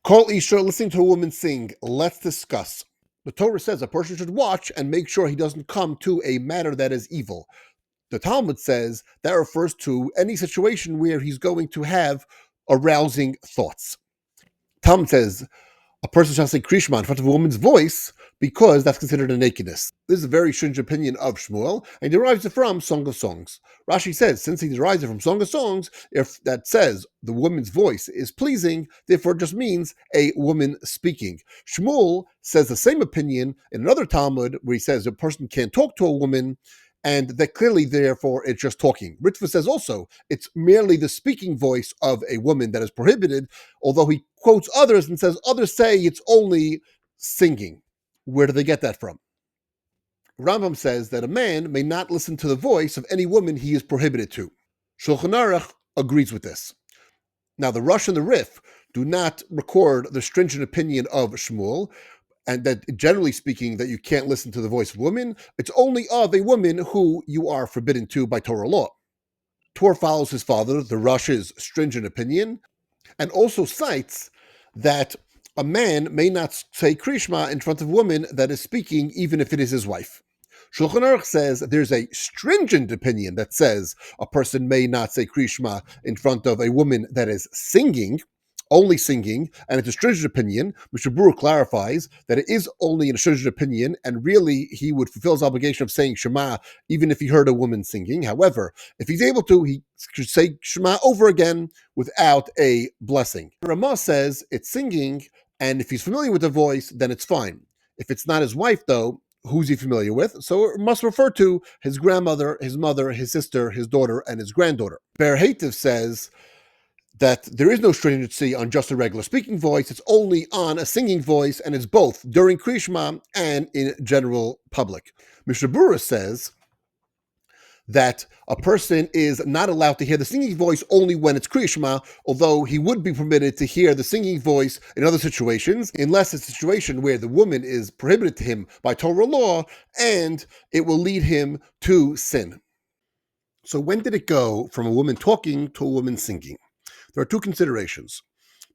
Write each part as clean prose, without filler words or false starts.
Call Isha, listening to a woman sing. Let's discuss. The Torah says a person should watch and make sure he doesn't come to a matter that is evil. The Talmud says that refers to any situation where he's going to have arousing thoughts. Talmud says a person shall say Krishma in front of a woman's voice because that's considered a nakedness. This is a very strange opinion of Shmuel, and he derives it from Song of Songs. Rashi says, since he derives it from Song of Songs, if that says the woman's voice is pleasing, therefore it just means a woman speaking. Shmuel says the same opinion in another Talmud where he says a person can't talk to a woman, and that clearly, therefore, it's just talking. Ritva says also it's merely the speaking voice of a woman that is prohibited, although he quotes others and says others say it's only singing. Where do they get that from? Rambam says that a man may not listen to the voice of any woman he is prohibited to. Shulchan Aruch agrees with this. Now, the Rush and the Rif do not record the stringent opinion of Shmuel, and that generally speaking, that you can't listen to the voice of women. It's only of a woman who you are forbidden to by Torah law. Tor follows his father, the Rush's stringent opinion, and also cites that a man may not say Krishma in front of a woman that is speaking, even if it is his wife. Shulchan Aruch says there's a stringent opinion that says a person may not say Krishma in front of a woman that is singing, only singing, and it's a stringent opinion. Mr. Brewer clarifies that it is only a stringent opinion, and really he would fulfill his obligation of saying Shema even if he heard a woman singing. However, if he's able to, he should say Shema over again without a blessing. Ramah says it's singing, and if he's familiar with the voice, then it's fine. If it's not his wife, though, who's he familiar with? So it must refer to his grandmother, his mother, his sister, his daughter, and his granddaughter. Ber Hativ says that there is no stringency on just a regular speaking voice. It's only on a singing voice, and it's both during Krishma and in general public. Mishnah Berurah says that a person is not allowed to hear the singing voice only when it's Krishma, although he would be permitted to hear the singing voice in other situations, unless it's a situation where the woman is prohibited to him by Torah law, and it will lead him to sin. So when did it go from a woman talking to a woman singing? There are two considerations.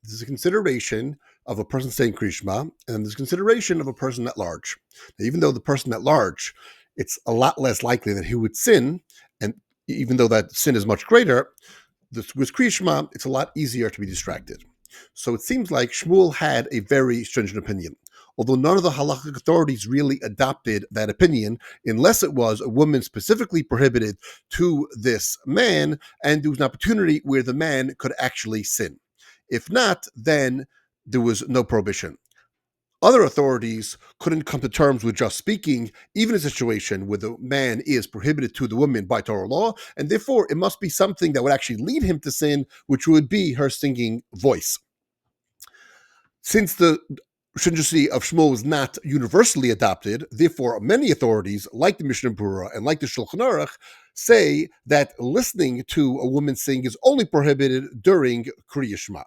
This is a consideration of a person saying Krishma, and there's consideration of a person at large. Now, even though the person at large, it's a lot less likely that he would sin, and even though that sin is much greater, with Krishma, it's a lot easier to be distracted. So it seems like Shmuel had a very stringent opinion, although none of the halachic authorities really adopted that opinion, unless it was a woman specifically prohibited to this man, and there was an opportunity where the man could actually sin. If not, then there was no prohibition. Other authorities couldn't come to terms with just speaking, even in a situation where the man is prohibited to the woman by Torah law, and therefore it must be something that would actually lead him to sin, which would be her singing voice. Since the stringency of Shmuel was not universally adopted, therefore many authorities, like the Mishnah Berurah and like the Shulchan Aruch, say that listening to a woman sing is only prohibited during Kriya Shema.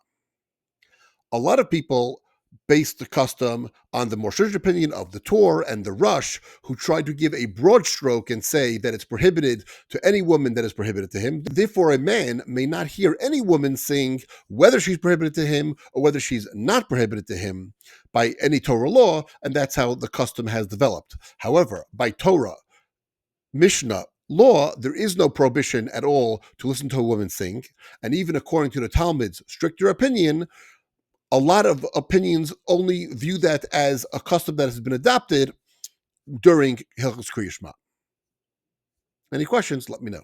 A lot of people base the custom on the more stringent opinion of the Tor and the Rush, who tried to give a broad stroke and say that it's prohibited to any woman that is prohibited to him. Therefore, a man may not hear any woman sing, whether she's prohibited to him or whether she's not prohibited to him by any Torah law, and that's how the custom has developed. However, by Torah, Mishnah, law, there is no prohibition at all to listen to a woman sing, and even according to the Talmud's stricter opinion, a lot of opinions only view that as a custom that has been adopted during Hilchos Kriya Shema. Any questions? Let me know.